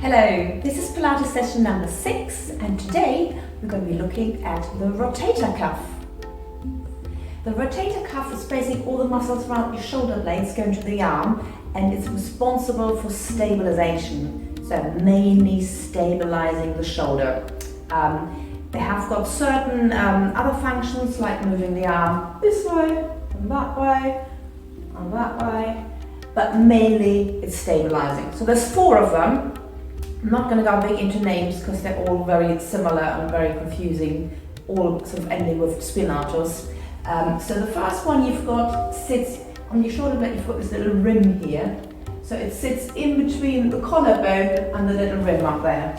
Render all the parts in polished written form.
Hello, this is Pilates session number 6 and today we're going to be looking at the rotator cuff. The rotator cuff is basically all the muscles around your shoulder blades going to the arm and it's responsible for stabilization, so mainly stabilizing the shoulder. They have got certain other functions like moving the arm this way and that way and that way, but mainly it's stabilizing. So there's 4 of them. I'm not going to go big into names because they're all very similar and very confusing, all sort of ending with spinatus. So the first one you've got sits on your shoulder blade, you've got this little rim here. So it sits in between the collarbone and the little rim up there,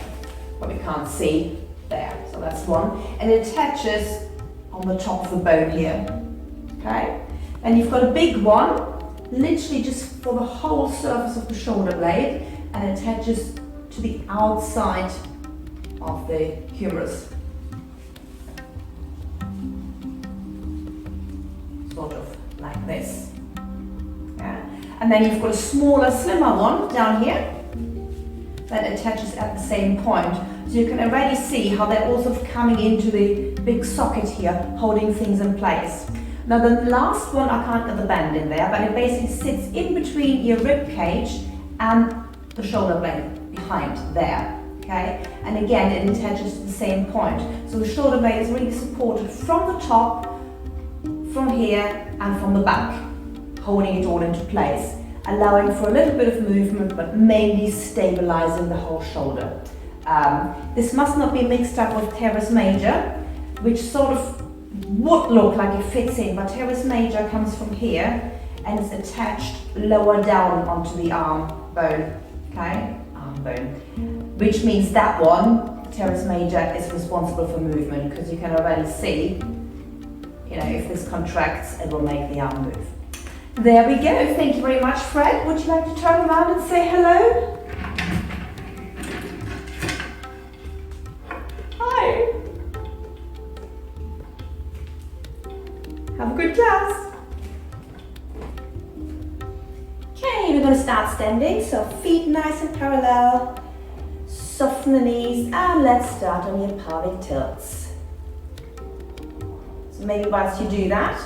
but we can't see there. So that's one. And it attaches on the top of the bone here. Okay? And you've got a big one, literally just for the whole surface of the shoulder blade, and it attaches to the outside of the humerus. Sort of like this. Yeah. And then you've got a smaller, slimmer one down here that attaches at the same point. So you can already see how they're all sort of coming into the big socket here, holding things in place. Now the last one, I can't get the band in there, but it basically sits in between your rib cage and the shoulder blade behind there, okay? And again, it attaches to the same point. So the shoulder blade is really supported from the top, from here, and from the back, holding it all into place, allowing for a little bit of movement, but mainly stabilizing the whole shoulder. This must not be mixed up with teres major, which sort of would look like it fits in, but teres major comes from here and is attached lower down onto the arm bone, okay? Arm bone, which means that one, teres major, is responsible for movement because you can already see, you know, if this contracts, it will make the arm move. There we go. Thank you very much, Fred. Would you like to turn around and say hello? Hi. Have a good class. Okay, we're going to start standing. So feet nice and parallel. Soften the knees and let's start on your pelvic tilts. So maybe whilst you do that,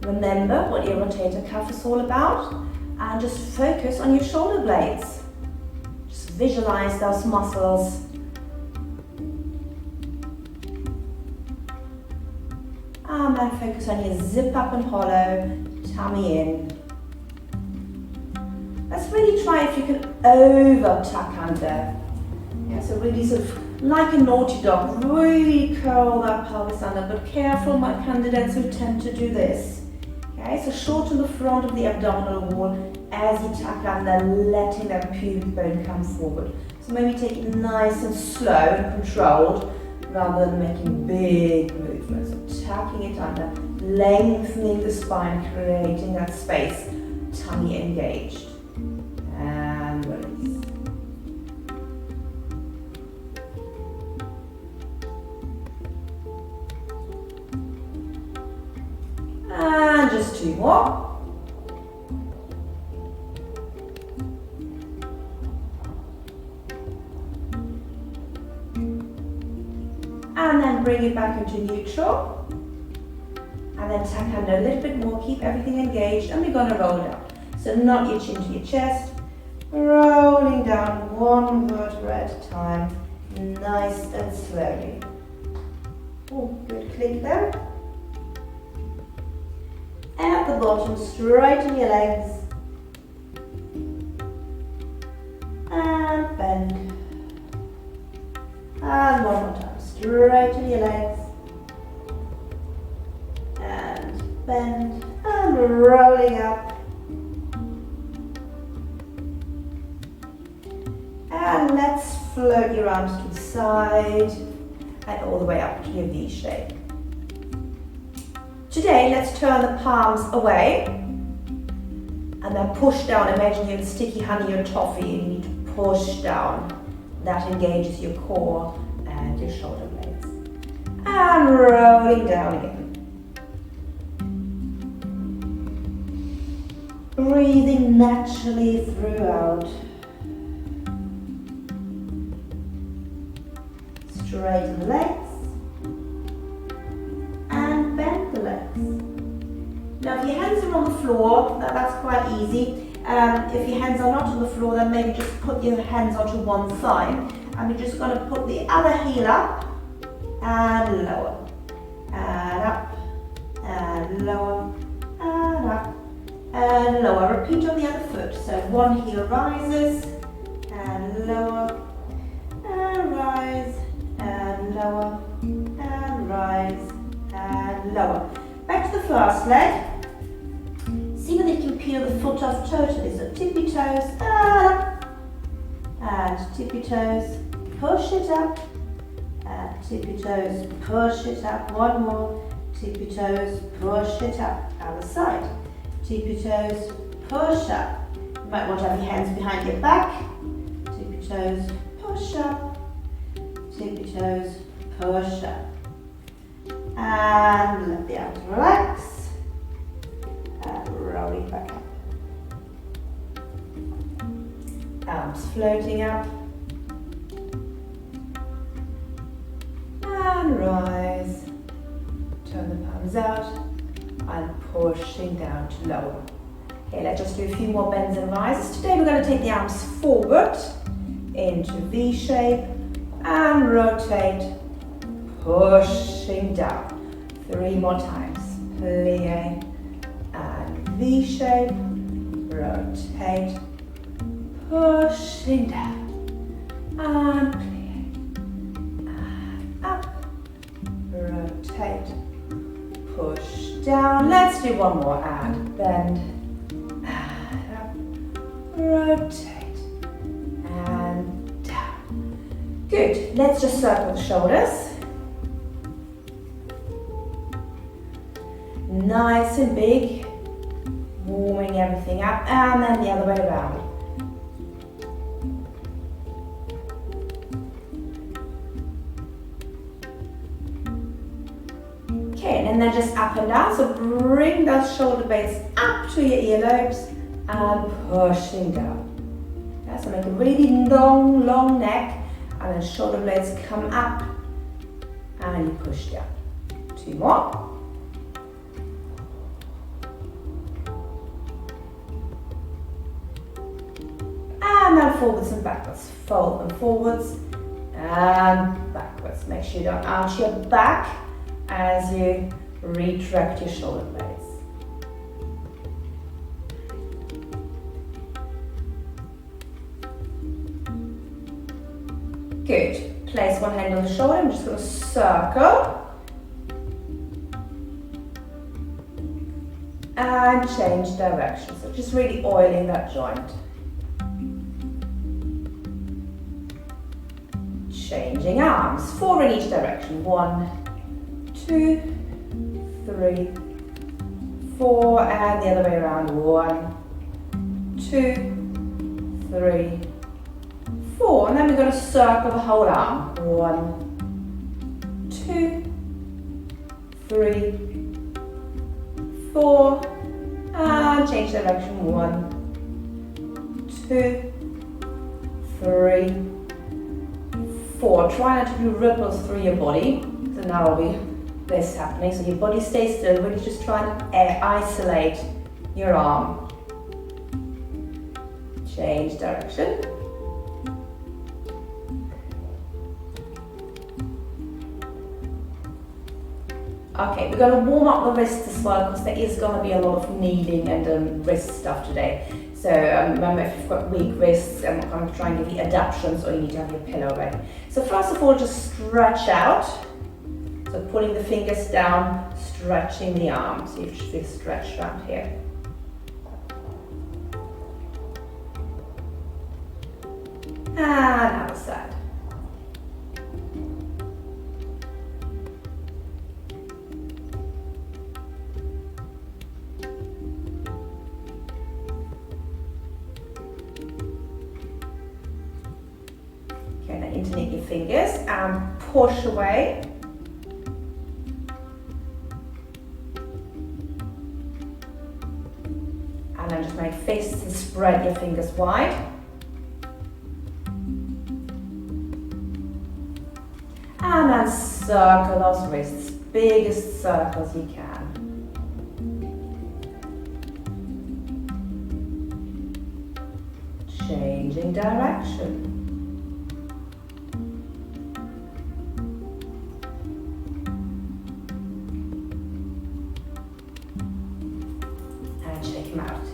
remember what your rotator cuff is all about and just focus on your shoulder blades. Just visualize those muscles. And then focus on your zip up and hollow, tummy in. Let's really try if you can over tuck under. Yeah, so really sort of like a naughty dog, really curl that pelvis under, but careful my candidates who tend to do this. Okay, so shorten the front of the abdominal wall as you tuck under, letting that pubic bone come forward. So maybe take it nice and slow and controlled rather than making big movements. So tucking it under, lengthening the spine, creating that space, tummy engaged. And release. And just 2 more. And then bring it back into neutral. And then tuck under a little bit more, keep everything engaged, and we're going to roll down. So not your chin to your chest, rolling down 1 vertebra at a time, nice and slowly. Oh, good click there. At the bottom, straighten your legs. And bend. And 1 more time, straighten your legs. And bend. And rolling up. And let's float your arms to the side and all the way up to your V shape. Today, let's turn the palms away and then push down. Imagine you're in sticky honey or toffee and you need to push down. That engages your core and your shoulder blades. And rolling down again. Breathing naturally throughout. straighten the legs and bend the legs. Now if your hands are on the floor, that's quite easy. If your hands are not on the floor, then maybe just put your hands onto one side. And we're just going to put the other heel up and lower, and up, and lower, and up, and lower. Repeat on the other foot. So one heel rises, and lower, and rise, and lower, and rise, and lower. Back to the first leg. See whether you can peel the foot off totally. So tippy toes, up, and tippy toes, push it up, and tippy toes, push it up. One more, tippy toes, push it up. Other side, tippy toes, push up. You might want to have your hands behind your back. Tippy toes, push up, tippy toes, push up. And let the arms relax. And roll it back up. Arms floating up. And rise. Turn the palms out. And pushing down to lower. Okay, let's just do a few more bends and rises. Today we're going to take the arms forward into V shape and rotate, pushing down. 3 more times. Plie and V shape, rotate, pushing down, and plie, and up, rotate, push down. Let's do one more, and bend, and up, rotate, and down. Good, let's just circle the shoulders. Nice and big, warming everything up, and then the other way around. Okay, and then just up and down, so bring those shoulder blades up to your earlobes and pushing down. Yeah, so make a really long neck, and then shoulder blades come up and you push down. 2 more. And then forwards and backwards. Fold them forwards and backwards. Make sure you don't arch your back as you retract your shoulder blades. Good. Place one hand on the shoulder. I'm just going to circle. And change direction. So just really oiling that joint. Changing arms, 4 in each direction. 1, 2, 3, 4, and the other way around. 1, 2, 3, 4, and then we're going to circle the whole arm. 1, 2, 3, 4, and change direction. 1, 2, 3, 4. Try not to do ripples through your body, so now will be this happening. So your body stays still, really just try to isolate your arm. Change direction. Okay, we're going to warm up the wrists as well, because there is going to be a lot of kneeling and wrist stuff today. So remember, if you've got weak wrists, I'm not going to try and give you adaptions, or you need to have your pillow ready. So first of all, just stretch out. So pulling the fingers down, stretching the arms. So you should be stretched around here. And other side. Interlink your fingers and push away. And then just make fists and spread your fingers wide. And circle those wrists, biggest circles you can. Changing direction. And shake him out.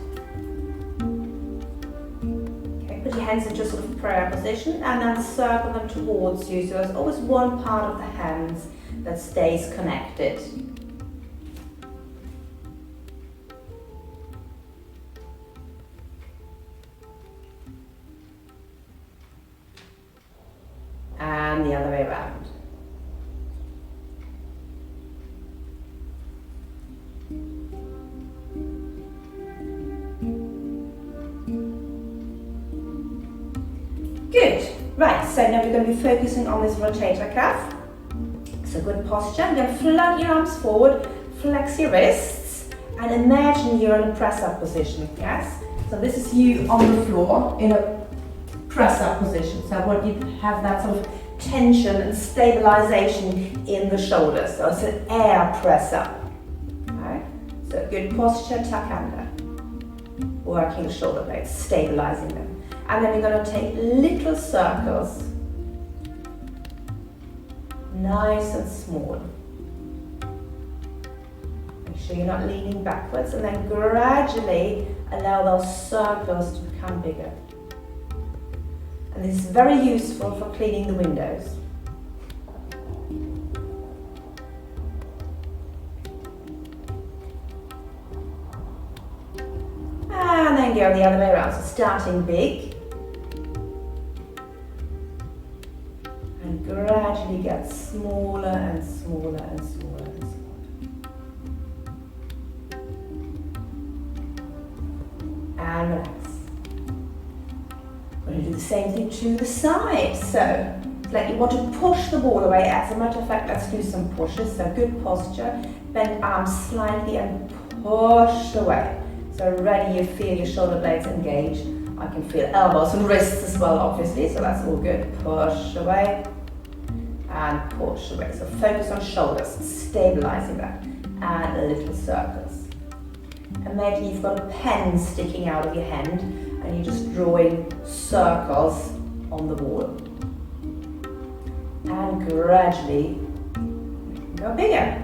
Okay, put your hands into sort of prayer position and then circle them towards you. So there's always one part of the hands that stays connected. And the other way around. Good. Right, so now we're going to be focusing on this rotator cuff. So good posture. I'm going to float your arms forward, flex your wrists, and imagine you're in a press-up position. Yes? So this is you on the floor in a press-up position. So I want you to have that sort of tension and stabilization in the shoulders. So it's an air press-up. Okay? So good posture, tuck under. Working the shoulder blades, stabilizing them. And then we're going to take little circles. Nice and small. Make sure you're not leaning backwards, and then gradually allow those circles to become bigger. And this is very useful for cleaning the windows. And then go the other way around. So starting big. And gradually get smaller and smaller and smaller and smaller. And relax. We're going to do the same thing to the side. So, like you want to push the ball away. As a matter of fact, let's do some pushes. So good posture. Bend arms slightly and push away. So ready, you feel your shoulder blades engage. I can feel elbows and wrists as well, obviously. So that's all good. Push away and push away. So focus on shoulders, stabilizing that. And little circles. Imagine you've got a pen sticking out of your hand and you're just drawing circles on the wall. And gradually go bigger.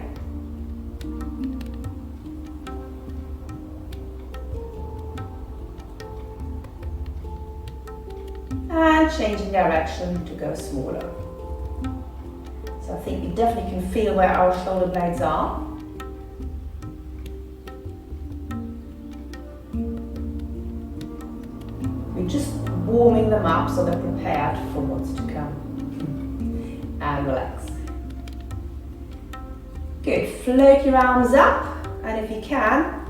And changing direction to go smaller. So I think you definitely can feel where our shoulder blades are. We're just warming them up so they're prepared for what's to come. And relax. Good, float your arms up, and if you can,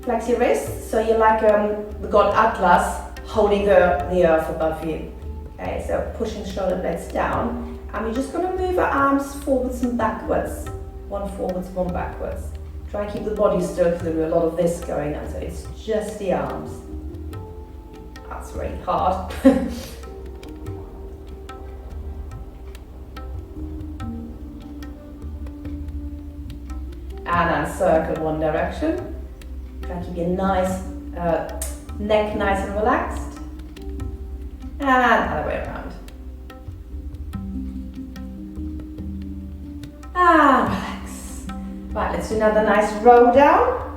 flex your wrists so you're like the god Atlas holding the earth above you. Okay, so pushing shoulder blades down, and we're just going to move our arms forwards and backwards. One forwards, one backwards. Try and keep the body still because there's a lot of this going on, so it's just the arms. That's really hard. And then circle one direction. Try and keep your nice neck nice and relaxed. And other way around. And relax. Right, let's do another nice roll down.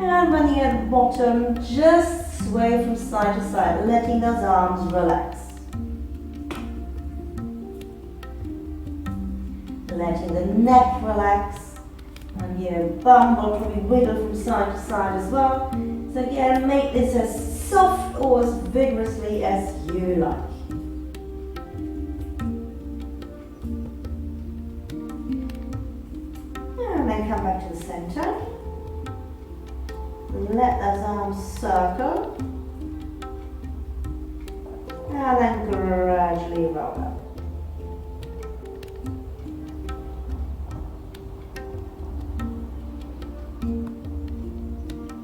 And when you're at the bottom, just sway from side to side, letting those arms relax. Letting the neck relax, and your bum will probably wiggle from side to side as well. So again, make this as soft or as vigorously as you like. And then come back to the center. Let those arms circle. And then gradually roll up.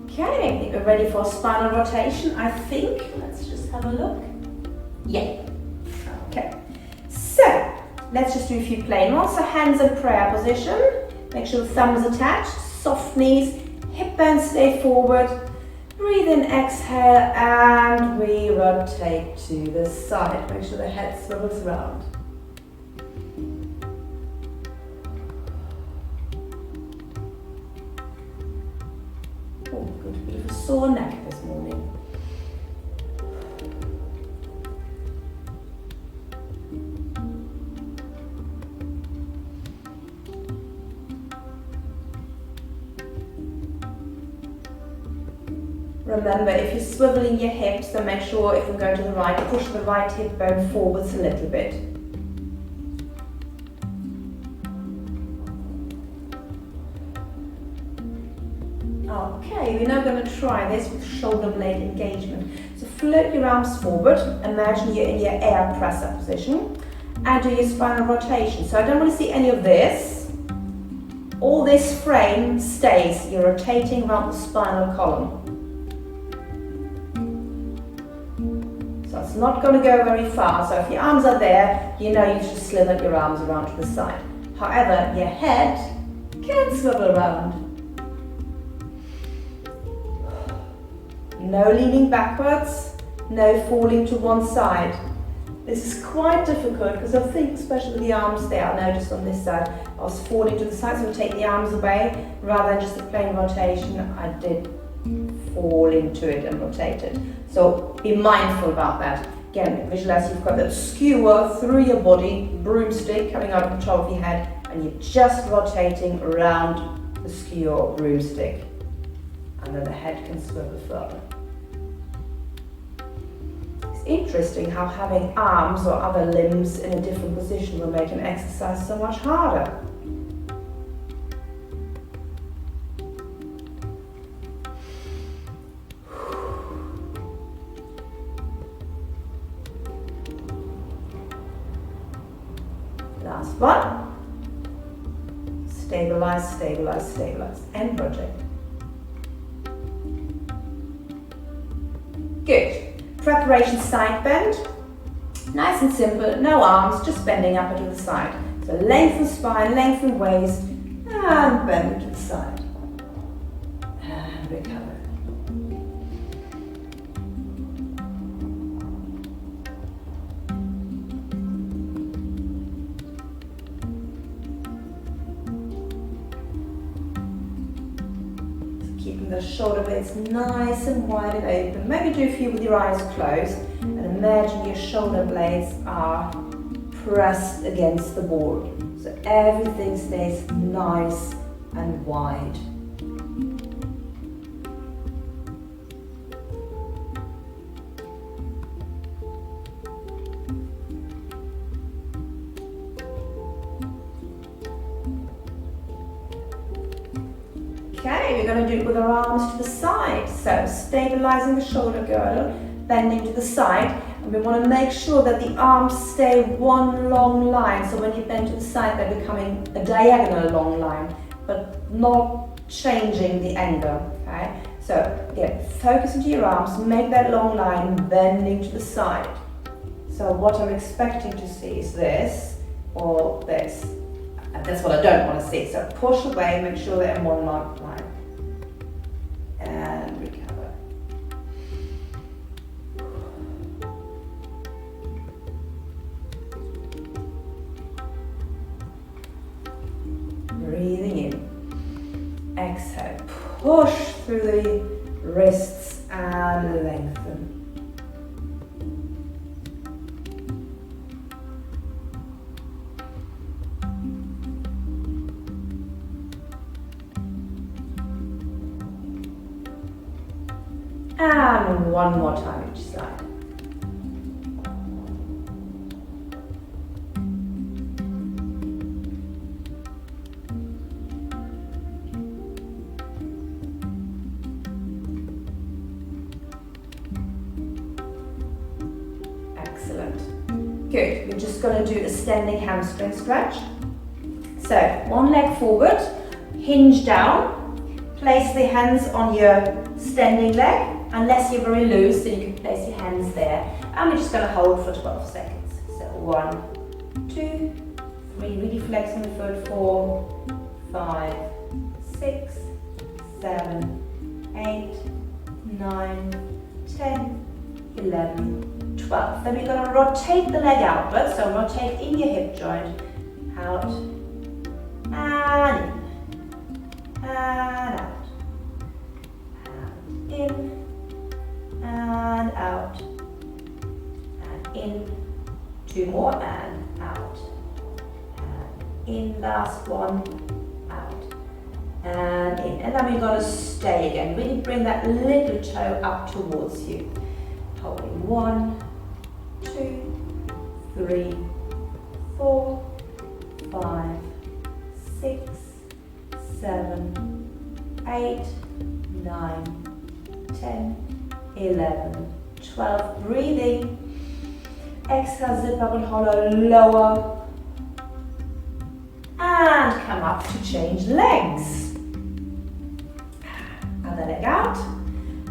Okay, I think we're ready for spinal rotation, I think. Let's just have a look. Yeah. let's just do a few plain ones. So hands in prayer position. Make sure the thumb is attached. Soft knees, hip bones stay forward. Breathe in, exhale, and we rotate to the side. Make sure the head swivels around. Oh, good. A bit of a sore neck this morning. Remember, if you're swiveling your hips, then make sure if we're going to the right, push the right hip bone forwards a little bit. Okay, we're now going to try this with shoulder blade engagement. So float your arms forward, imagine you're in your air press-up position, and do your spinal rotation. So I don't want to see any of this. All this frame stays. You're rotating around the spinal column. So it's not going to go very far. So if your arms are there, you know you just slither your arms around to the side. However, your head can swivel around. No leaning backwards, no falling to one side. This is quite difficult because I think, especially with the arms there, I noticed on this side, I was falling to the side, so I would take the arms away rather than just a plain rotation. I did fall into it and rotate it. So be mindful about that. Again, visualize you've got that skewer through your body, broomstick coming out of the top of your head, and you're just rotating around the skewer broomstick. And then the head can swivel further. It's interesting how having arms or other limbs in a different position will make an exercise so much harder. Last one. Stabilize, stabilize, stabilize, and rotate. Good. Preparation side bend. Nice and simple, no arms, just bending up and to the side. So lengthen spine, lengthen waist, and bend to the side. And recover. Keeping the shoulder blades nice and wide and open. Maybe do a few with your eyes closed and imagine your shoulder blades are pressed against the board. So everything stays nice and wide. Okay, we're going to do it with our arms to the side. So stabilizing the shoulder girdle, bending to the side, and we want to make sure that the arms stay one long line. So when you bend to the side, they're becoming a diagonal long line, but not changing the angle. Okay, so again, focus into your arms, make that long line, bending to the side. So what I'm expecting to see is this or this. And that's what I don't want to see. So push away, make sure they're in one line. And recover. Breathing in. Exhale. Push through the wrists and lengthen. And one more time each side. Excellent. Good. We're just going to do a standing hamstring stretch. So one leg forward, hinge down, place the hands on your standing leg. Unless you're very loose, then you can place your hands there. And we're just going to hold for 12 seconds. So 1, 2, flexing the foot. 4, 5, 6, 7, 8, 9, 10, 11, 12. Then we're going to rotate the leg outwards, so rotate in your hip joint, out, and in, and out, and in, and out, and in, 2 more, and out, and in, last one, out, and in. And then we're going to stay again, really bring that little toe up towards you. Holding 1, 2, 3, 4, 5, 6, 7, 8, 9, 10, 11, 12. Breathing. Exhale, zip up and hollow, lower. And come up to change legs. Other leg out.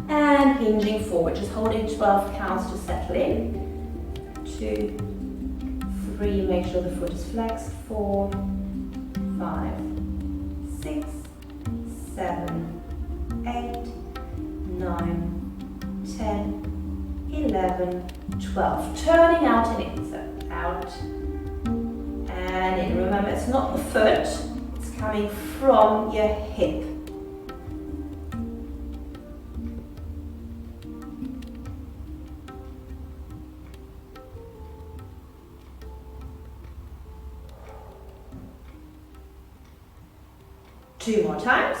And hinging forward, just holding 12 counts to settle in. 2, 3, make sure the foot is flexed. 4, 5, 6, 7, 8, 9, 10, 11, 12. Turning out and in, so out and in. Remember, it's not the foot, it's coming from your hip. Two more times.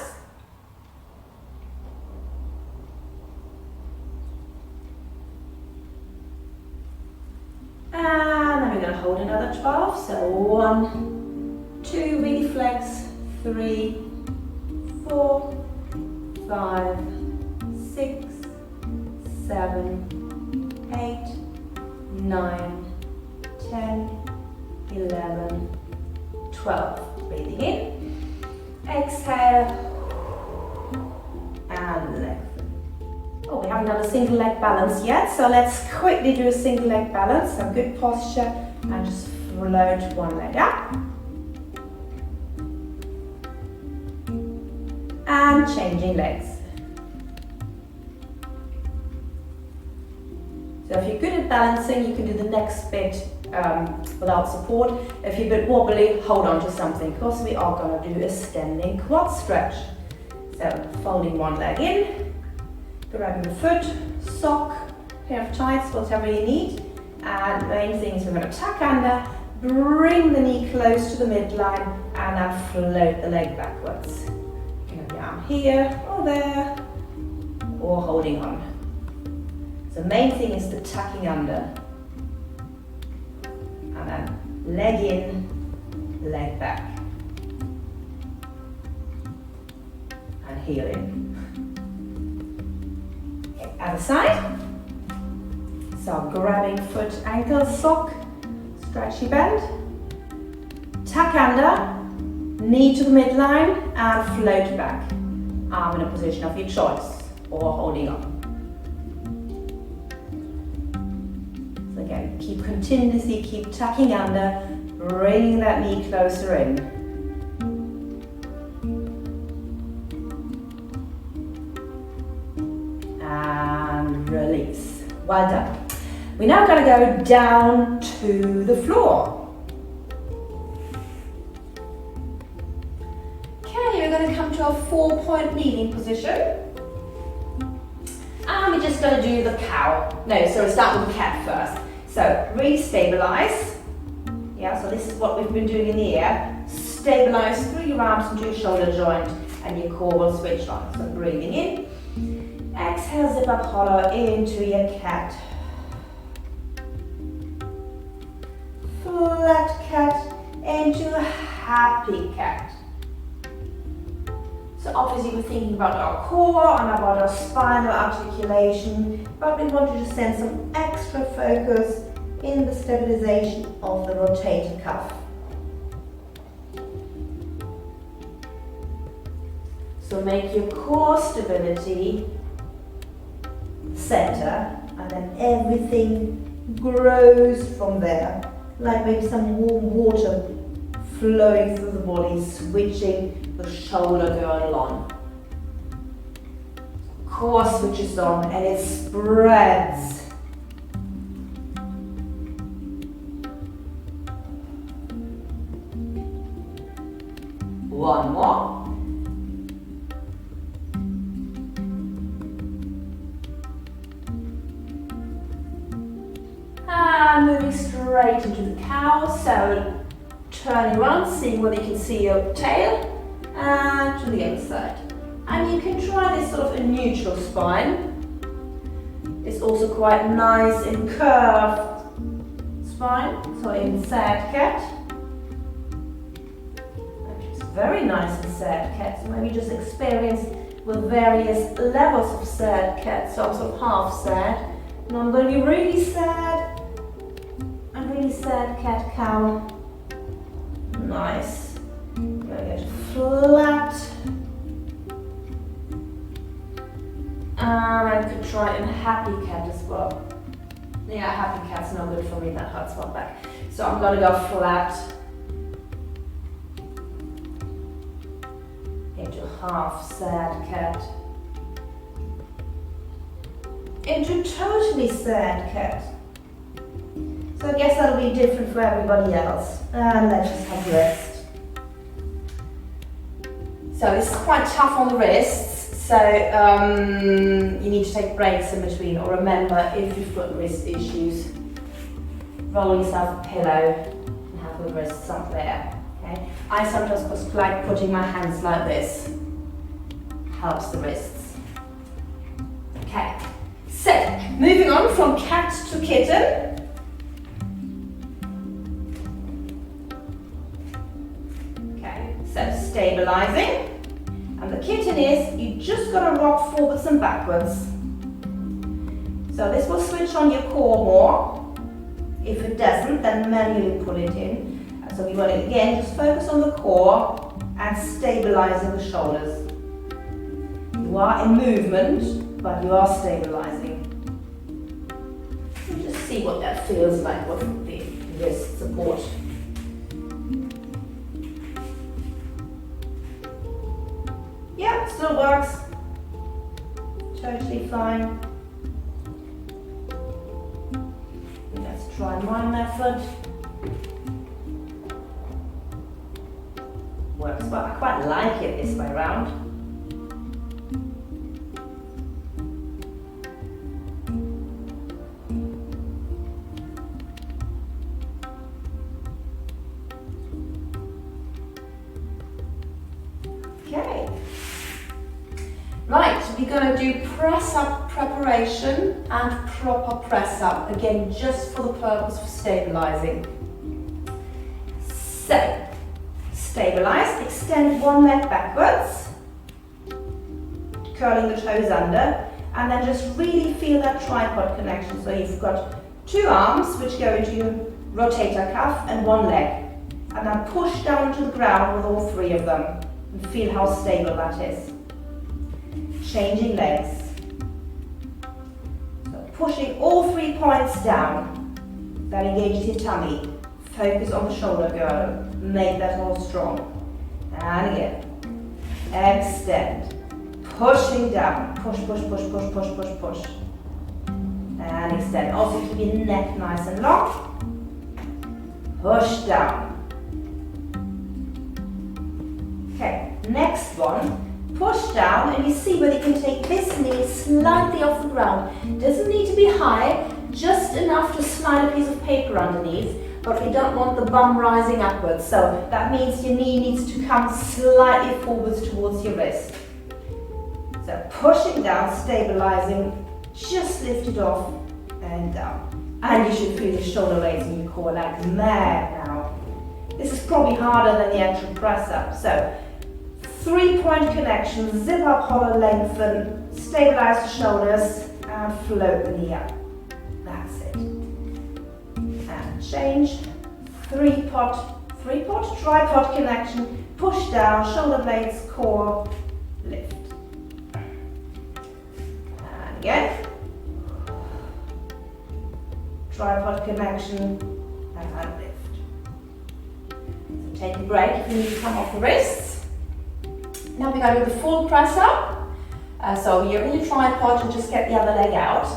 And then we're going to hold another 12. So 1, 2, really flex. 3, 4, 5, 6, 7, 8, 9, 10, 11, 12. Breathing in. Exhale, and leg. Oh, we haven't done a single leg balance yet, so let's quickly do a single leg balance. So good posture, and just float one leg up. And changing legs. So if you're good at balancing, you can do the next bit without support. If you're a bit wobbly, hold on to something, because we are going to do a standing quad stretch. So folding one leg in, grabbing the foot, sock, pair of tights, whatever you need. And the main thing is we're going to tuck under, bring the knee close to the midline, and then float the leg backwards. You can have the arm here or there, or holding on. So the main thing is the tucking under. And then leg in, leg back. And heel in. Okay, other side. So grabbing foot, ankle, sock, stretchy bend. Tuck under, knee to the midline, and float back. Arm in a position of your choice, or holding on. Again, continuously keep tucking under, bringing that knee closer in. And release. Well done. We're now going to go down to the floor. Okay, we're going to come to a 4-point kneeling position. And we're just going to do the cow. No, sorry, start with the cat first. So, really stabilize. Yeah, so this is what we've been doing in the air. Stabilize through your arms into your shoulder joint, and your core will switch on. So, breathing in. Exhale, zip up hollow into your cat. Flat cat into a happy cat. So obviously we're thinking about our core and about our spinal articulation, but we want to just send some extra focus in the stabilization of the rotator cuff. So make your core stability center, and then everything grows from there, like maybe some warm water flowing through the body, switching the shoulder going on. Core switches on and it spreads. One more. And moving straight into the cow, so turning around, seeing whether you can see your tail, and to the other side. And you can try this sort of a neutral spine. It's also quite nice in curved spine, so in sad cat. Which is very nice in sad cat, so maybe just experience with various levels of sad cat, so I'm sort of half sad. And I'm going to be really sad. Really sad cat cow. Nice. I'm going to get flat. And I could try a happy cat as well. Yeah, happy cat's no good for me, that hurts my back. So I'm going to go flat. Into half sad cat. Into totally sad cat. So I guess that'll be different for everybody else. And let's just have rest. So this is quite tough on the wrists, so you need to take breaks in between, or remember, if you've got wrist issues, roll yourself a pillow and have the wrists up there. Okay? I sometimes just like putting my hands like this. Helps the wrists. Okay, so moving on from cat to kitten. So stabilizing, and the kitten is, you just got to rock forwards and backwards. So this will switch on your core more. If it doesn't, then manually pull it in. So we want to again just focus on the core and stabilizing the shoulders. You are in movement, but you are stabilizing. Just see what that feels like with the wrist support. Yeah, still works. Totally fine. Let's try my method. Works well. I quite like it this way around. Okay. Right, we're going to do press up preparation and proper press up, again just for the purpose of stabilizing. So, stabilize, extend one leg backwards, curling the toes under, and then just really feel that tripod connection. So you've got two arms which go into your rotator cuff and one leg, and then push down to the ground with all three of them and feel how stable that is. Changing legs. So pushing all 3 points down. That engages your tummy. Focus on the shoulder girdle. Make that all strong. And again. Extend. Pushing down. Push, push, push, push, push, push, push. And extend. Also keep your neck nice and long. Push down. Okay, next one. Push down, and you see whether you can take this knee slightly off the ground. Doesn't need to be high, just enough to slide a piece of paper underneath, but we don't want the bum rising upwards. So that means your knee needs to come slightly forwards towards your wrist. So pushing down, stabilizing, just lift it off and down. And you should feel your shoulder blades in your core like mad now. This is probably harder than the actual press up. So 3-point connection, zip up, hollow, lengthen, stabilize the shoulders, and float the knee up. That's it. And change. Three-pot, tripod connection, push down, shoulder blades, core, lift. And again. Tripod connection, and lift. take a break if you need to come off the wrists. Now we're going to do the full press up. So you're in your tripod and just get the other leg out.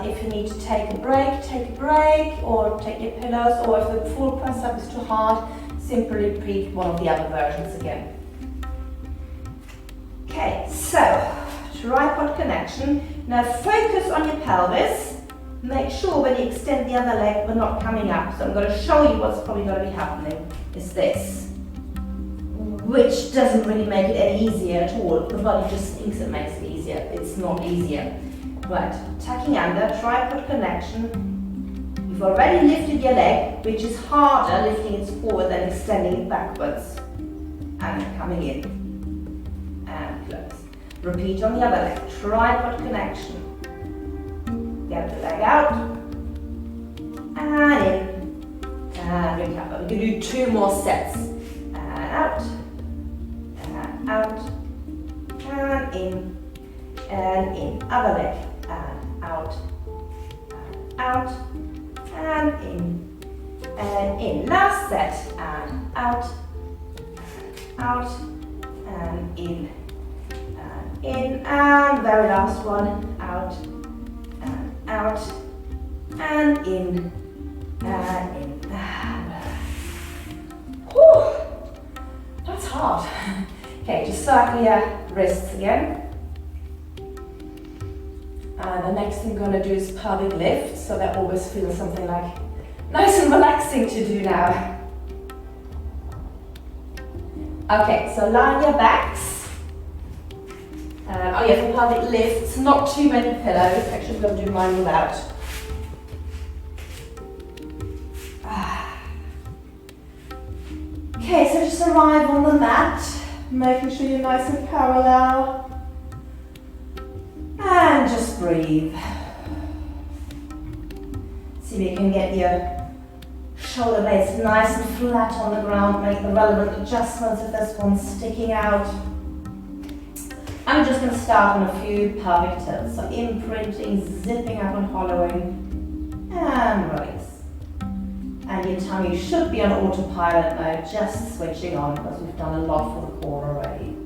If you need to take a break, or take your pillows, or if the full press up is too hard, simply repeat one of the other versions again. Okay, so tripod connection. Now focus on your pelvis. Make sure when you extend the other leg, we're not coming up. So I'm going to show you what's probably going to be happening is this, which doesn't really make it any easier at all. The body just thinks it makes it easier. It's not easier. Right, tucking under, tripod connection. You've already lifted your leg, which is harder lifting it forward than extending it backwards. And coming in. And close. Repeat on the other leg, tripod connection. Get the leg out. And in. And recover. We can do 2 more sets. And out. And out. And in. And in. Other leg. And out. And out. And in. Last set. And out. And out. And in. And in. And very last one. Out. Out and in and in. Whew, that's hard. Okay, just circle your wrists again. And the next thing we're going to do is pelvic lift, so that always feels something like nice and relaxing to do now. Okay, so line your backs. Oh yeah, for pelvic lifts, not too many pillows. Actually, I'm going to do mine without. Okay, so just arrive on the mat, making sure you're nice and parallel. And just breathe. See if you can get your shoulder blades nice and flat on the ground. Make the relevant adjustments if there's one sticking out. I'm just going to start on a few pelvic tilts. So imprinting, zipping up and hollowing, and release. And your tummy should be on autopilot mode, just switching on because we've done a lot for the core already.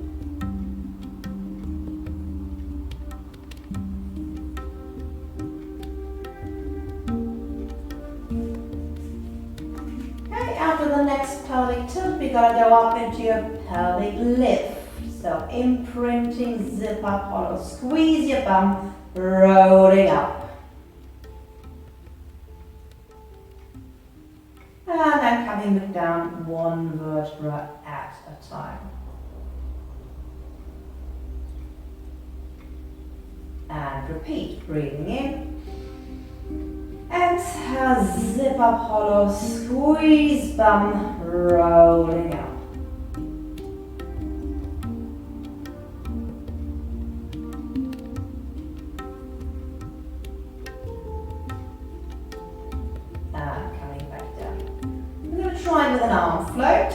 Okay, after the next pelvic tilt, we're going to go up into your pelvic lift. So imprinting, zip up, hollow, squeeze your bum, rolling up. And then coming down 1 vertebra at a time. And repeat, breathing in. Exhale, zip up, hollow, squeeze bum, rolling up. Try with an arm float.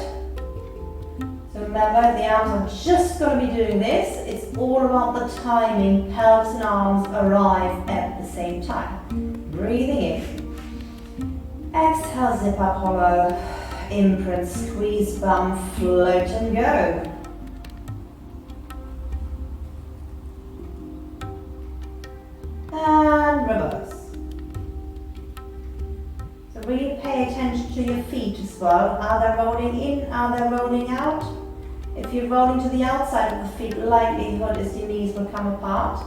So remember, the arms are just going to be doing this. It's all about the timing. Pelvis and arms arrive at the same time. Breathing in. Exhale, zip up, hollow. Imprint, squeeze bum, float and go. And reverse. Really pay attention to your feet as well. Are they rolling in? Are they rolling out? If you're rolling to the outside of the feet, likelihood is your knees will come apart.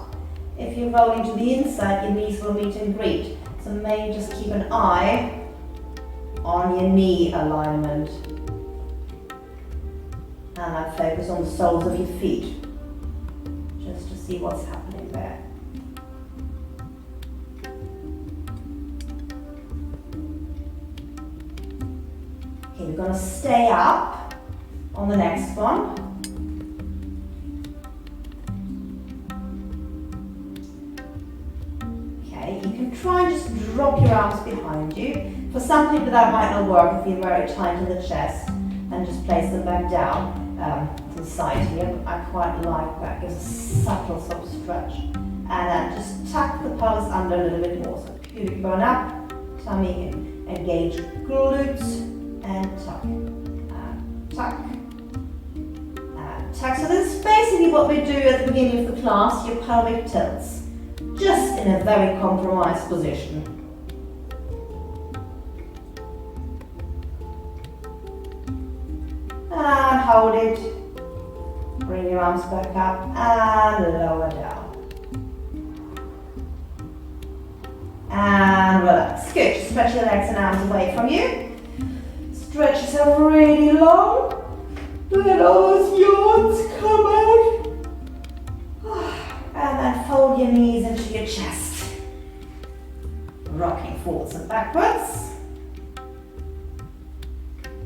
If you're rolling to the inside, your knees will meet and greet. So maybe just keep an eye on your knee alignment. And I focus on the soles of your feet, just to see what's happening there. We're going to stay up on the next one. Okay, you can try and just drop your arms behind you. For some people that might not work if you're very tight in the chest, and just place them back down to the side here. I quite like that, gives a subtle sort of stretch. And then just tuck the pelvis under a little bit more. So pubic bone up, tummy in, engage glutes, and tuck, and tuck, and tuck. So this is basically what we do at the beginning of the class, your pelvic tilts, just in a very compromised position. And hold it, bring your arms back up and lower down. And relax. Good. Stretch your legs and arms away from you. Stretch yourself really long. Let all those yawns come out. And then fold your knees into your chest. Rocking forwards and backwards.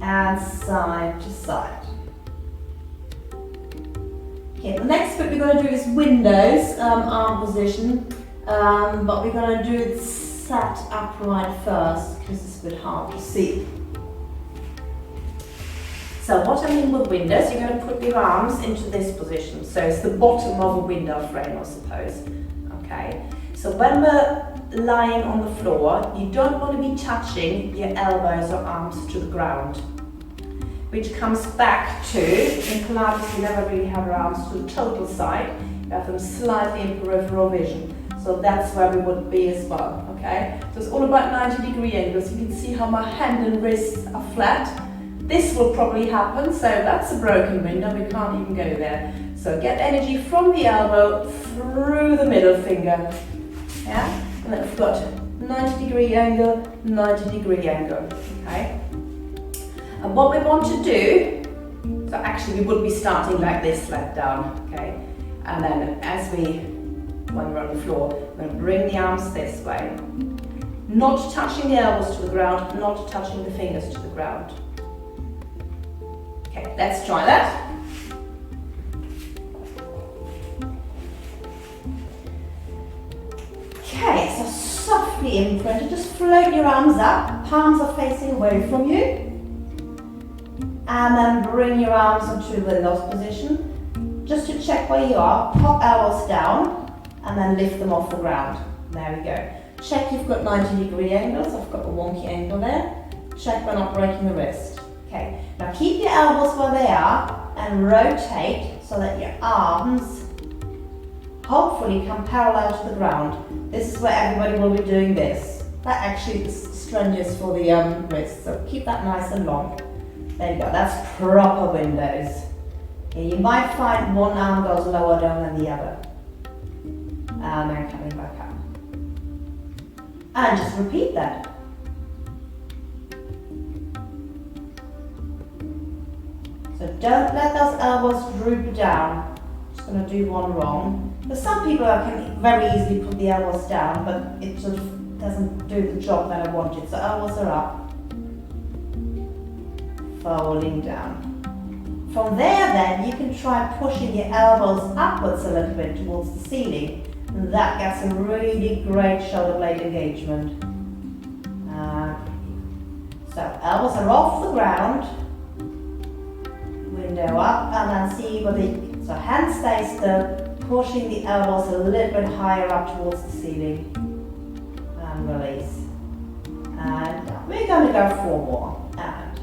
And side to side. Okay, the next bit we're going to do is windows, arm position. But we're going to do it sat upright first because it's a bit hard to see. So what I mean with windows, you're going to put your arms into this position. So it's the bottom of a window frame, I suppose. Okay. So when we're lying on the floor, you don't want to be touching your elbows or arms to the ground. Which comes back to, in Pilates we never really have our arms to the total side. We have them slightly in peripheral vision. So that's where we would be as well, okay? So it's all about 90-degree angles. You can see how my hand and wrists are flat. This will probably happen, so that's a broken window, we can't even go there. So get energy from the elbow through the middle finger, yeah? And then we've got 90-degree angle, 90-degree angle, okay? And what we want to do, so actually we would be starting like this, leg down, okay? And then when we're on the floor, we're going to bring the arms this way. Not touching the elbows to the ground, not touching the fingers to the ground. Okay, let's try that. Okay, so softly imprinted, just float your arms up, palms are facing away from you. And then bring your arms into windows position. Just to check where you are, pop elbows down. And then lift them off the ground. There we go. Check you've got 90-degree angles. I've got a wonky angle there. Check we're not breaking the wrist. Okay, now keep your elbows where they are and rotate so that your arms hopefully come parallel to the ground. This is where everybody will be doing this. That actually is strenuous for the wrist, so keep that nice and long. There you go, that's proper windows. Okay, you might find one arm goes lower down than the other. And then coming back up. And just repeat that. So don't let those elbows droop down. Just going to do one wrong. For some people I can very easily put the elbows down, but it sort of doesn't do the job that I wanted. So elbows are up. Folding down. From there then, you can try pushing your elbows upwards a little bit towards the ceiling. And that gets a really great shoulder blade engagement. So elbows are off the ground, window up, and then see whether so hand stays still, pushing the elbows a little bit higher up towards the ceiling. And release. And we're going to go 4 more. And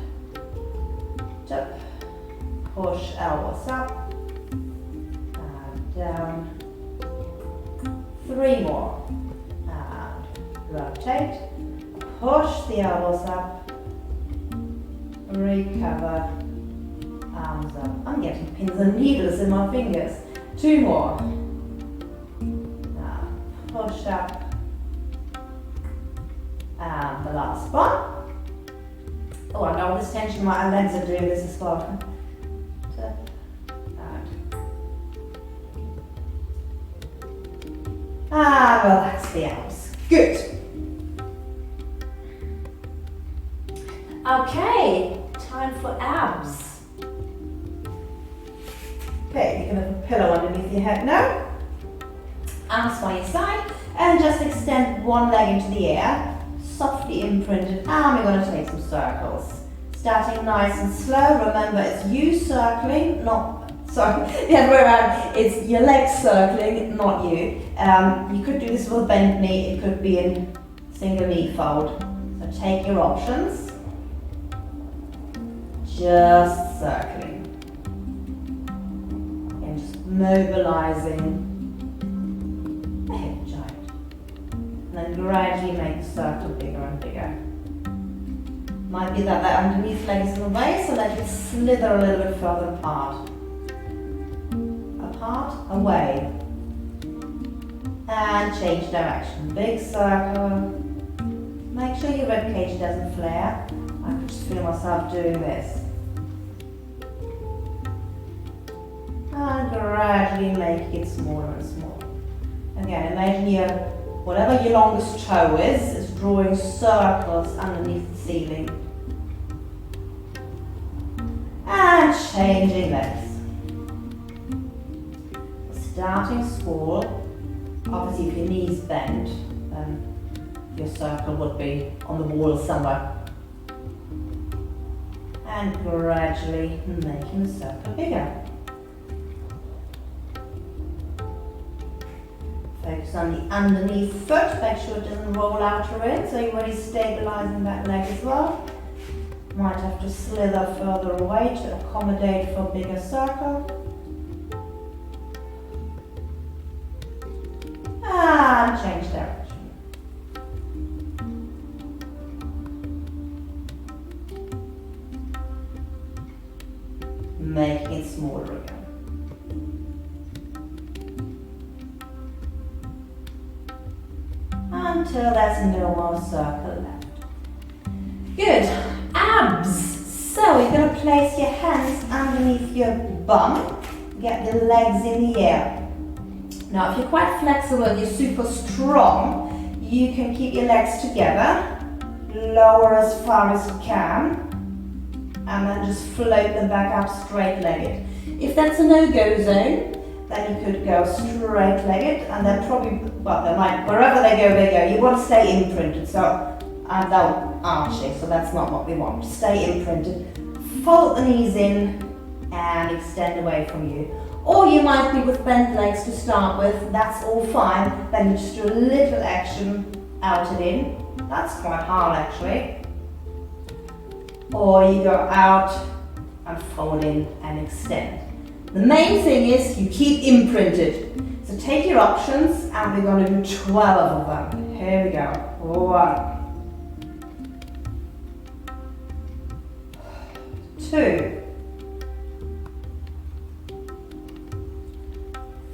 tap, push elbows up, and down. 3 more. And rotate. Push the elbows up. Recover. Arms up. I'm getting pins and needles in my fingers. 2 more. Now push up. And the last one. Oh, I know this tension, my legs are doing this as well. And relax the arms. Good. Okay, time for abs. Okay, you're going to put a pillow underneath your head now. Arms by your side, and just extend one leg into the air. Softly imprinted, and we're going to take some circles. Starting nice and slow. Remember, it's you circling, not, sorry, the other way around. It's your legs circling, not you. You could do this with a bent knee, it could be in single knee fold. So take your options. just circling and just mobilizing the hip joint. And then gradually make the circle bigger and bigger. Might be that the underneath leg is in the way, so let it slither a little bit further apart. Apart, away. And change direction. Big circle. Make sure your rib cage doesn't flare. I can just feel myself doing this. And gradually make it smaller and smaller. Again, imagine whatever your longest toe is drawing circles underneath the ceiling. And changing legs. Starting small. Obviously, if your knees bend, then your circle would be on the wall somewhere. And gradually making the circle bigger. Focus on the underneath foot, make sure it doesn't roll out or in, so you're already stabilizing that leg as well. Might have to slither further away to accommodate for a bigger circle. And change direction. Making it smaller again. Until there's no more circle left. Good. Abs. So you're going to place your hands underneath your bum. Get the legs in the air. Now, if you're quite flexible and you're super strong, you can keep your legs together, lower as far as you can, and then just float them back up straight-legged. If that's a no-go zone, then you could go straight-legged, and they're probably, well, they might, wherever they go. You want to stay imprinted, so I'm down arching, so that's not what we want. Stay imprinted. Fold the knees in and extend away from you. Or you might be with bent legs to start with, that's all fine. Then you just do a little action out and in. That's quite hard actually. Or you go out and fold in and extend. The main thing is you keep imprinted. So take your options and we're going to do 12 of them. Here we go. 1, 2,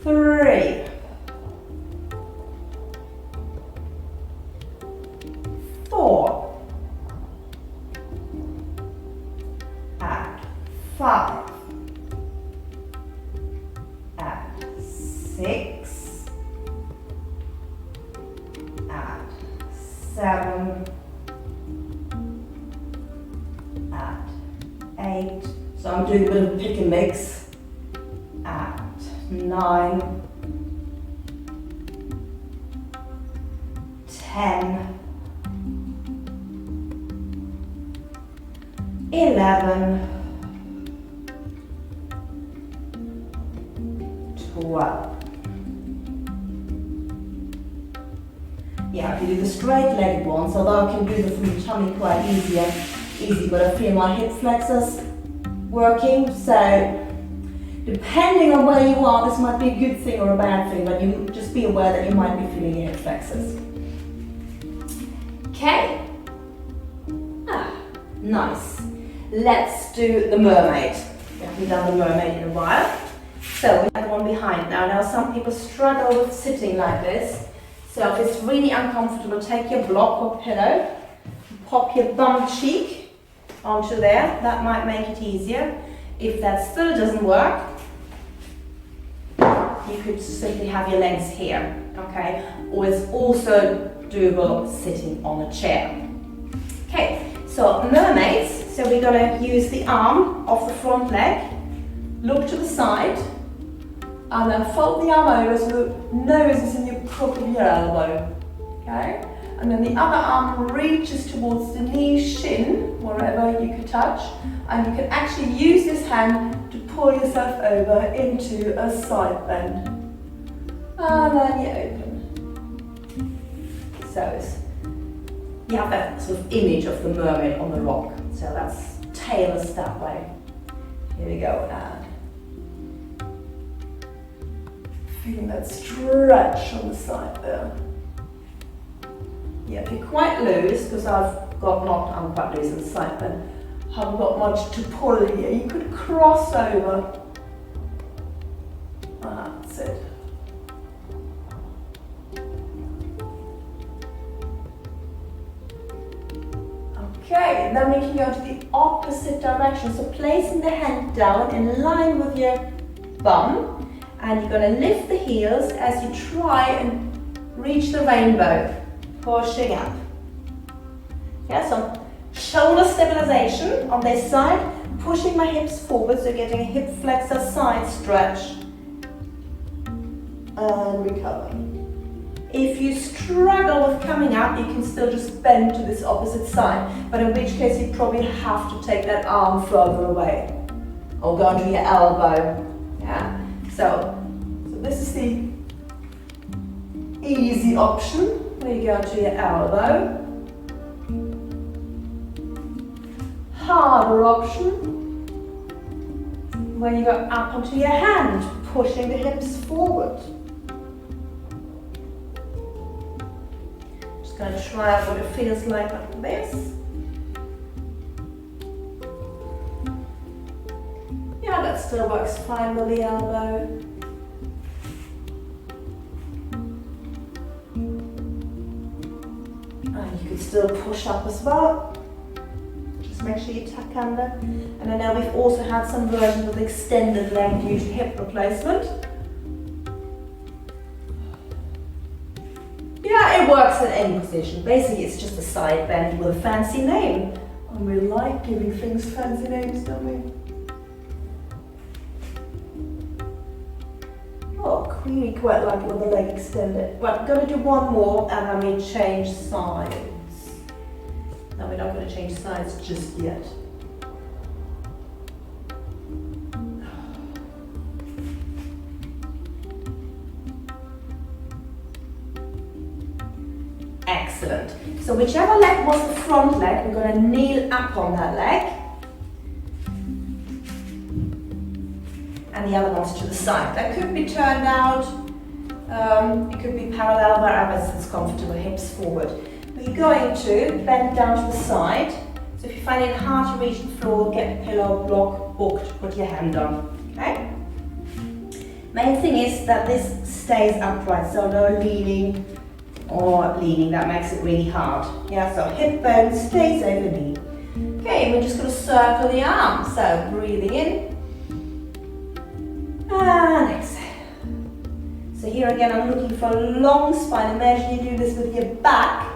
3, 4, and 5, and 6, and 7, and 8. So I'm doing a bit of a pick and mix. And 9, 10, 11, 12. Yeah, if you do the straight-legged ones, although I can do the from the tummy quite easy, but I feel my hip flexors working, so depending on where you are, this might be a good thing or a bad thing, but you just be aware that you might be feeling your hip flexors. Okay. Nice. Let's do the mermaid. We haven't done the mermaid in a while. So we have the one behind now. Now some people struggle with sitting like this. So if it's really uncomfortable, take your block or pillow, pop your bum cheek onto there. That might make it easier. If that still doesn't work, you could simply have your legs here, okay? Or it's also doable sitting on a chair. Okay, so mermaids, so we're gonna use the arm of the front leg, look to the side, and then fold the arm over so the nose is in the crook of your elbow, okay? And then the other arm reaches towards the knee, shin, wherever you could touch, and you can actually use this hand to pull yourself over into a side bend. And then you open. So you have that sort of image of the mermaid on the rock. So that's tail us that way. Here we go, and feeling that stretch on the side there. Yeah, if you're quite loose, because I'm quite loose on the side, then haven't got much to pull here. You could cross over. That's it. Okay, and then we can go to the opposite direction. So placing the hand down in line with your bum, and you're going to lift the heels as you try and reach the rainbow, pushing up. Yeah, so shoulder stabilization on this side, pushing my hips forward, so getting a hip flexor side stretch, and recovering. If you struggle with coming up, you can still just bend to this opposite side, but in which case you probably have to take that arm further away, or go into your elbow. Yeah. So this is the easy option, where you go to your elbow. Harder option, when you go up onto your hand, pushing the hips forward. Just going to try out what it feels like this. Yeah, that still works fine with the elbow. And you can still push up as well. Make sure you tuck under. And I know we've also had some versions with extended leg due to hip replacement. Yeah, it works in any position. Basically, it's just a side bend with a fancy name. And we like giving things fancy names, don't we? Oh, really quite like it with the leg extended. Well, I'm going to do one more and then we change sides. No, we're not going to change sides just yet. Excellent. So whichever leg was the front leg, we're going to kneel up on that leg. And the other one's to the side. That could be turned out. It could be parallel, wherever it's comfortable, hips forward. You're going to bend down to the side. So if you find it hard to reach the floor, get a pillow, block, book to put your hand on. Okay? Main thing is that this stays upright, so no leaning or leaning. That makes it really hard. Yeah, so hip bone stays over knee. Okay, and we're just going to circle the arm. So breathing in and exhale. So here again, I'm looking for a long spine. Imagine you do this with your back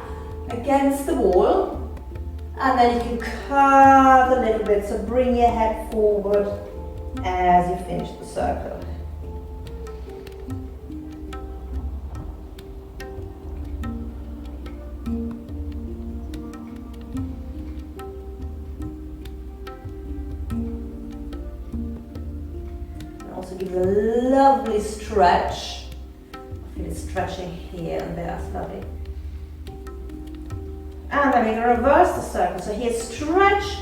against the wall, and then you can curve a little bit, so bring your head forward as you finish the circle. And also give it a lovely stretch. I feel it stretching here and there, that's lovely. And then we're going to reverse the circle. So here, stretch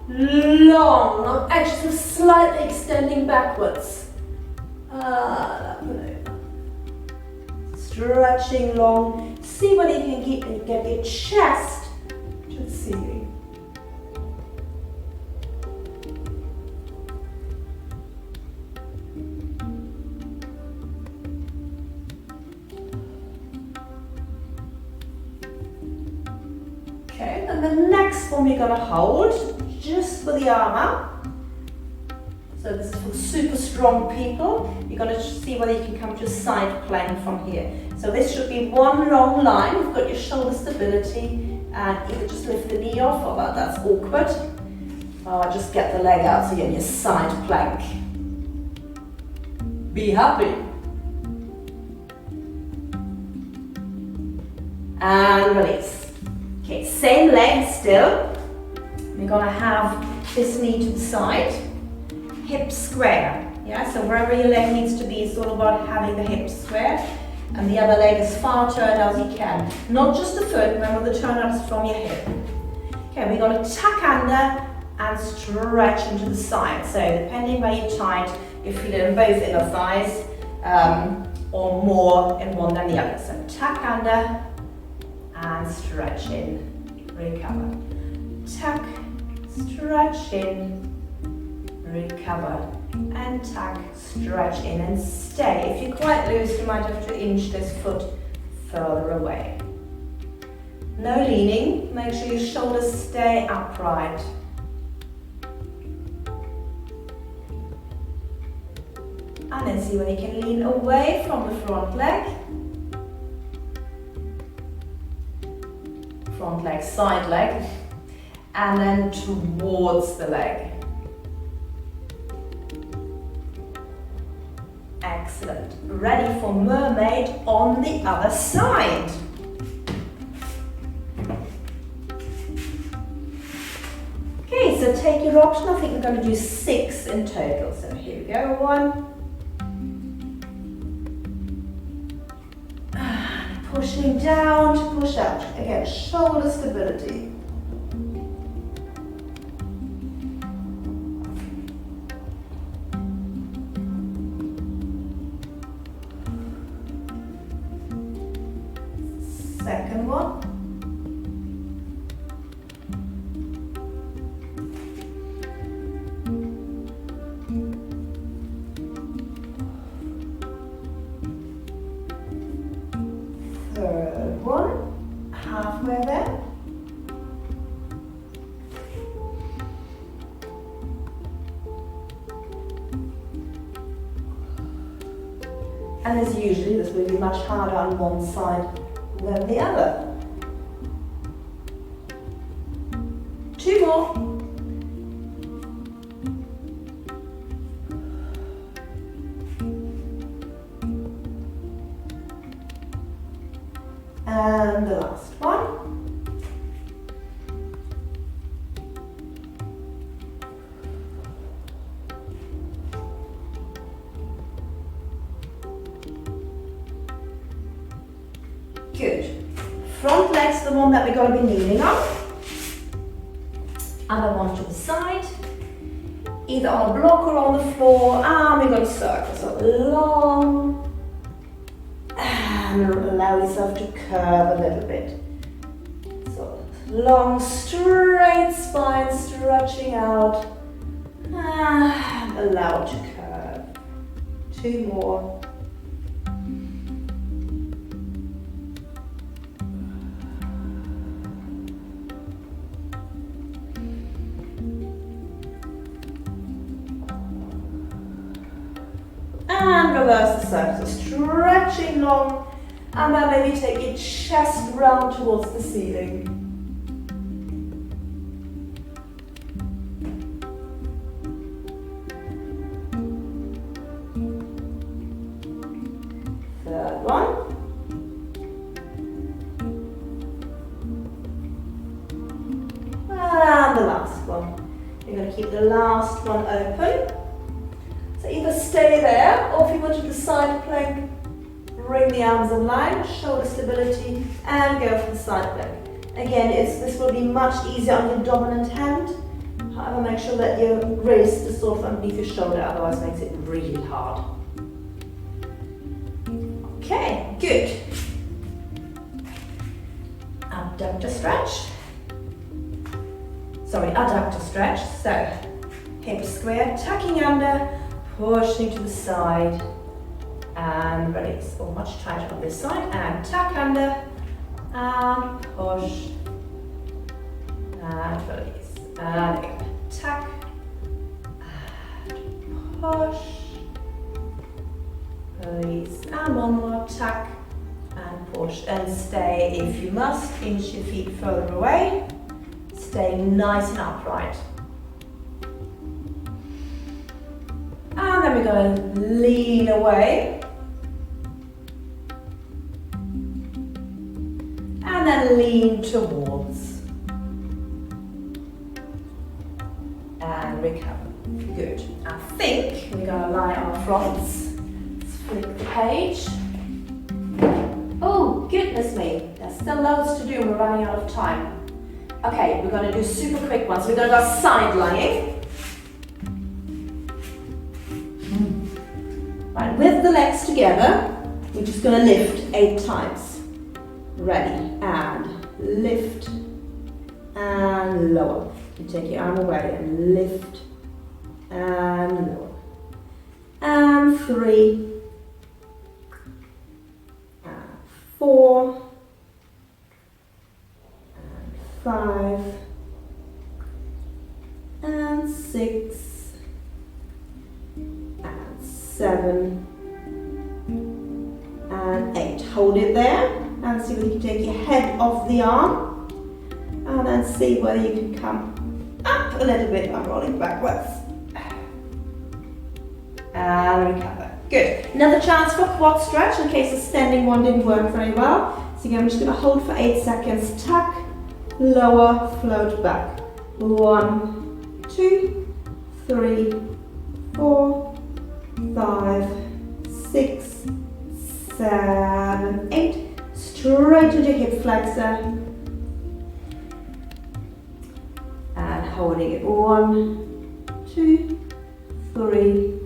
long, not actually slightly extending backwards. Stretching long. See whether you can get your chest to the ceiling. And the next one we're going to hold just for the arm up. So this is for super strong people. You're going to see whether you can come to a side plank from here. So this should be one long line. You've got your shoulder stability, and either just lift the knee off, or that's awkward. Or just get the leg out so you're in your side plank. Be happy. And release. Okay, same leg still. We're going to have this knee to the side, hip square. Yeah, so wherever your leg needs to be, it's all about having the hips square, and the other leg as far turned as you can. Not just the foot, remember the turn out is from your hip. Okay, we're going to tuck under and stretch into the side. So depending where you're tight, you feel it in both inner thighs or more in one than the other. So tuck under and stretch in, recover. Tuck, stretch in, recover, and tuck, stretch in and stay. If you're quite loose, you might have to inch this foot further away. No leaning, make sure your shoulders stay upright. And then see when you can lean away from the front leg. Front leg, side leg, and then towards the leg. Excellent. Ready for mermaid on the other side. Okay, so take your option. I think we're going to do 6 in total. So here we go. 1. Pushing down to push up. Again, shoulder stability. Second one. Third one, halfway there. And as usually, this will be much harder on one side than the other. 2 more. And the last one. Good. Front leg's the one that we're going to be kneeling on. Other one to the side. Either on a block or on the floor. And we're going to circle. So long. And allow yourself to curve a little bit. So long, straight spine, stretching out. And allow it to curve. 2 more. And reverse the circle, so stretching long, and then maybe take your chest round towards the ceiling. Third one. And the last one. You're going to keep the last one open. So either stay there, or if you want to the side plank, bring the arms in line, shoulder stability, and go for the side plank. Again, this will be much easier on your dominant hand. However, make sure that your wrist is sort of underneath your shoulder, otherwise it makes it really hard. Okay, good. Abductor stretch. Sorry, adductor stretch. So, hips square, tucking under, pushing to the side, and release. Or much tighter on this side, and tuck under, and push, and release. And again, tuck, and push, release, and one more tuck, and push, and stay. If you must, inch your feet further away. Stay nice and upright. And then we're going to lean away. And then lean towards. And recover. Good. I think we're going to lie on our fronts. Let's flip the page. Oh, goodness me. There's still loads to do. We're running out of time. Okay, we're going to do super quick ones. We're going to go side lying. Right, with the legs together, we're just going to lift 8 times. Ready, and lift, and lower. You take your arm away and lift, and lower. And 3, and 4, and 5, and 6, and 7, and 8. Hold it there and see whether you can take your head off the arm and then see whether you can come up a little bit by rolling backwards. And recover. Good. Another chance for quad stretch in case the standing one didn't work very well. So again, I'm just going to hold for 8 seconds. Tuck, lower, float back. 1, 2, 3, 4, 5, 6, 7, 8. Straight into hip flexor. And holding it. 1, 2, 3,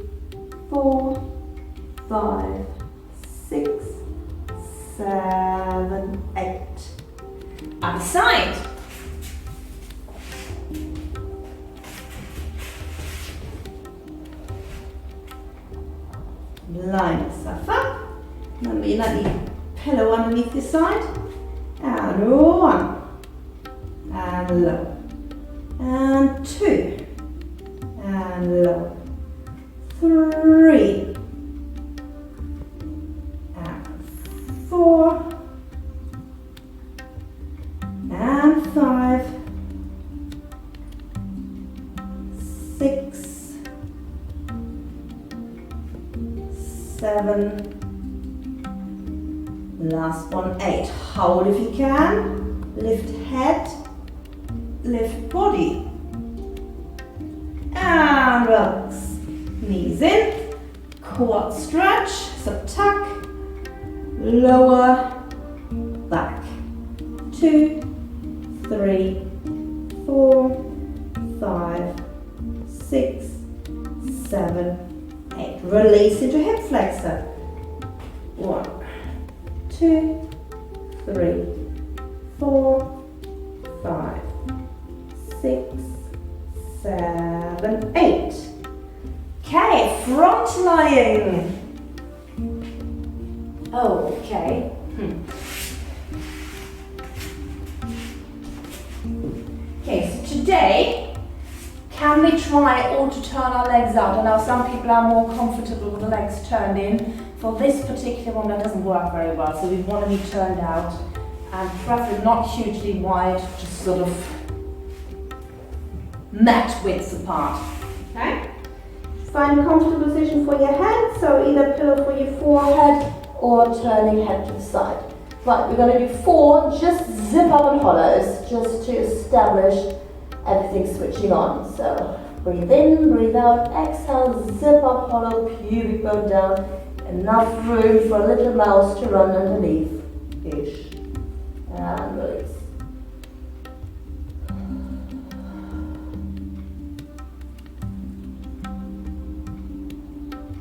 4, 5, 6, 7, 8. Other side. Line yourself up. Remember you like the pillow underneath your side. And 1. And lower. And 2. And lower. 3. And 4. And 5. 6. 7. Last one, 8. Hold if you can. Lift head. Lift body. And relax. Knees in. Quad stretch. So tuck. Lower. Back. 2, 3, 4, 5, 6, 7, 8. Release into hip flexor. 1, 2, 3, 4, 5, 6, 7, 8. Okay, front lying. Okay. Okay, so today, can we try all to turn our legs out? I know some people are more comfortable with the legs turned in. For this particular one, that doesn't work very well, so we want to be turned out and preferably not hugely wide, just sort of mat widths apart. Okay? Find a comfortable position for your head, so either pillow for your forehead or turning head to the side. Right, we're going to do 4 just zip up and hollows, just to establish everything switching on. So breathe in, breathe out, exhale, zip up, hollow, pubic bone down. Enough room for a little mouse to run underneath-ish. And release.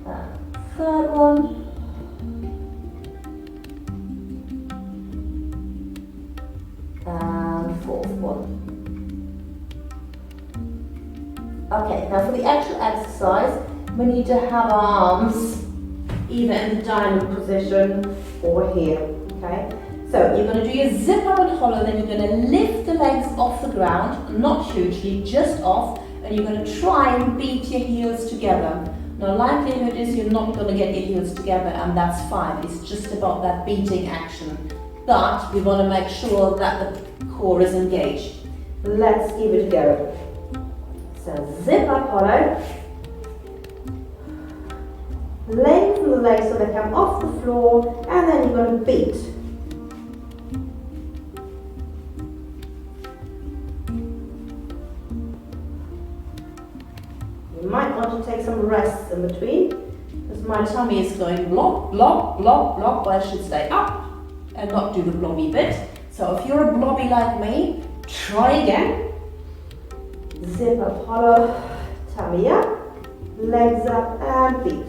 And third one. And fourth one. Okay, now for the actual exercise, we need to have our arms either in the diamond position or here, okay? So you're going to do your zip up and hollow, then you're going to lift the legs off the ground, not hugely, just off, and you're going to try and beat your heels together. Now likelihood is you're not going to get your heels together, and that's fine. It's just about that beating action. But we want to make sure that the core is engaged. Let's give it a go. So zip up, hollow. Lengthen the legs so they come off the floor, and then you're going to beat. You might want to take some rests in between, because my tummy is going block, block, block, block, but I should stay up and not do the blobby bit. So if you're a blobby like me, Try again. Zip up, hollow tummy up, legs up and feet.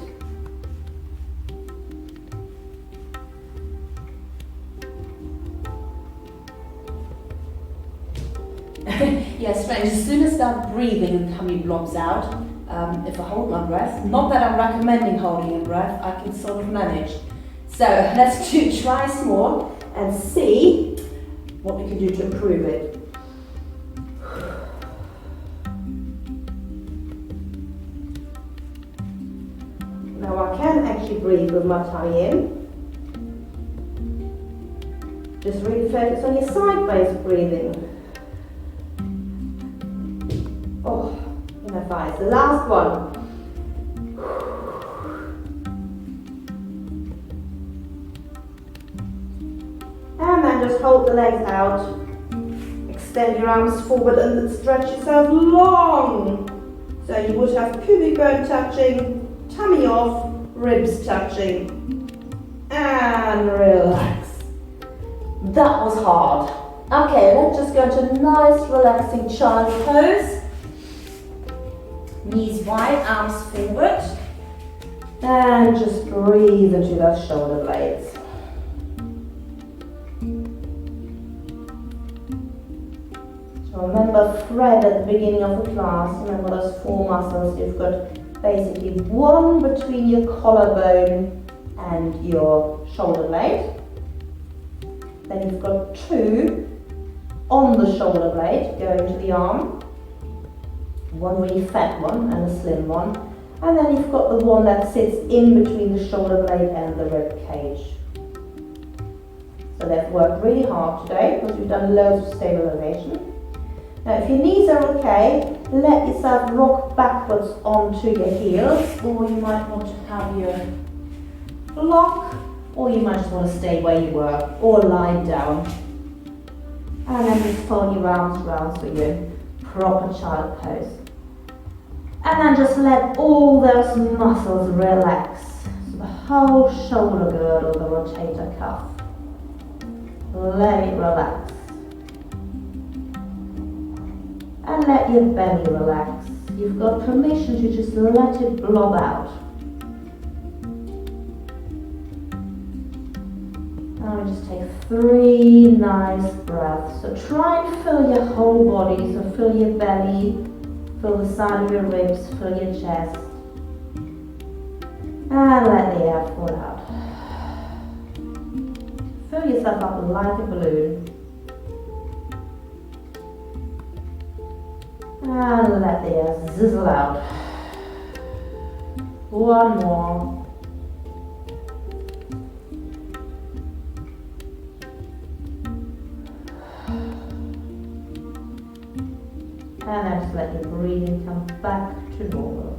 Yes, strange. As soon as I start breathing, the tummy blobs out. If I hold my breath, not that I'm recommending holding a breath, I can sort of manage. So let's try some more and see what we can do to improve it. Now I can actually breathe with my tummy in. Just really focus on your sideways breathing. Oh, in my thighs. The last one. And then just hold the legs out. Extend your arms forward and stretch yourself long. So you would have pubic bone touching, tummy off, ribs touching. And relax. That was hard. Okay, let's just go into a nice relaxing child's pose. Knees wide, arms forward. And just breathe into those shoulder blades. So remember thread at the beginning of the class. Remember those 4 muscles. You've got basically 1 between your collarbone and your shoulder blade. Then you've got 2 on the shoulder blade going to the arm. 1 really fat one and a slim one. And then you've got the one that sits in between the shoulder blade and the rib cage. So they've worked really hard today because we've done loads of stabilization. Now if your knees are okay, let yourself rock backwards onto your heels, or you might want to have your block, or you might just want to stay where you were, or lie down. And then just fold your arms around so you're in proper child pose. And then just let all those muscles relax. So the whole shoulder girdle, the rotator cuff. Let it relax. And let your belly relax. You've got permission to just let it blob out. Now we just take 3 nice breaths. So try and fill your whole body. So fill your belly, fill the side of your ribs, fill your chest. And let the air fall out. Fill yourself up like a balloon. And let the air sizzle out. 1 more. And then just let your breathing come back to normal.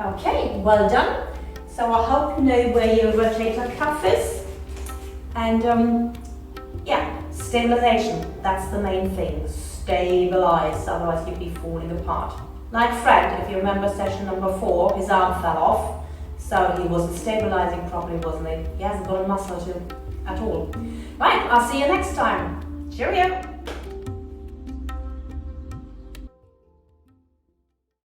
Okay, well done. So I hope you know where your rotator cuff is. And yeah, stabilization, that's the main thing. Stabilize, otherwise you'd be falling apart. Like Fred, if you remember session number 4, his arm fell off, so he wasn't stabilizing properly, wasn't he? He hasn't got a muscle to at all. Right, I'll see you next time. Cheerio!